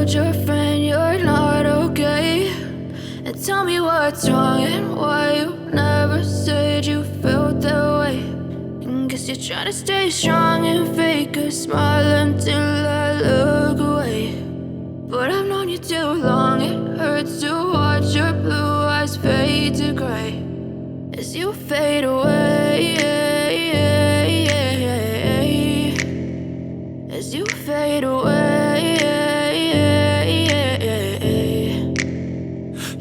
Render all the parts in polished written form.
told your friend you're not okay, and tell me what's wrong and why you never said you felt that way. And guess you're trying to stay strong and fake a smile until I look away. But I've known you too long, it hurts to watch your blue eyes fade to gray as you fade away, as you fade away.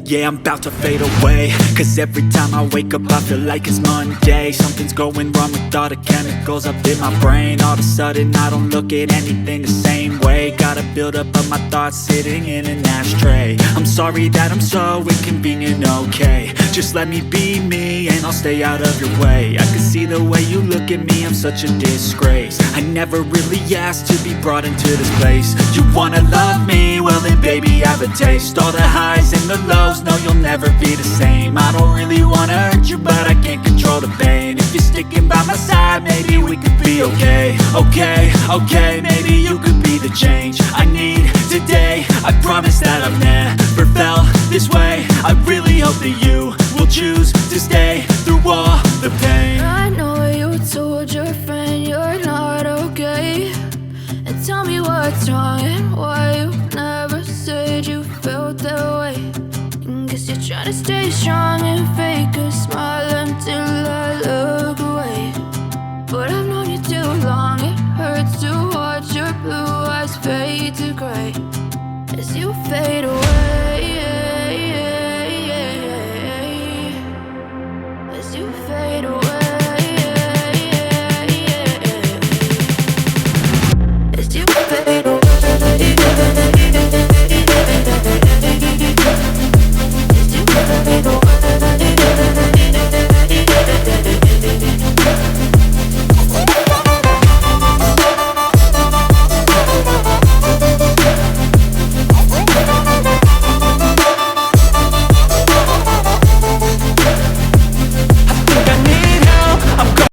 Yeah, I'm about to fade away, cause every time I wake up I feel like it's Monday. Something's going wrong with all the chemicals up in my brain. All of a sudden I don't look at anything the same way. Got a build up of my thoughts sitting in an ashtray. I'm sorry that I'm so inconvenient, okay. Just let me be me and I'll stay out of your way. I can see the way you look at me, I'm such a disgrace. I never really asked to be brought into this place. You wanna love me? Well then baby, have a taste. All the highs and the lows, no, you'll never be the same. I don't really wanna hurt you, but I can't control the pain. If you're sticking by my side, maybe we could be okay. Okay, maybe you could be the change I need today. I promise that I've never felt this way. I really hope that you will choose to stay through all the pain. I know you told your friend you're not okay, and tell me what's wrong and why you never said you felt that way. And guess you're trying to stay strong and fake a smile until I look away. But I've known you too long, it hurts to watch your blue eyes fade to gray as you fade away.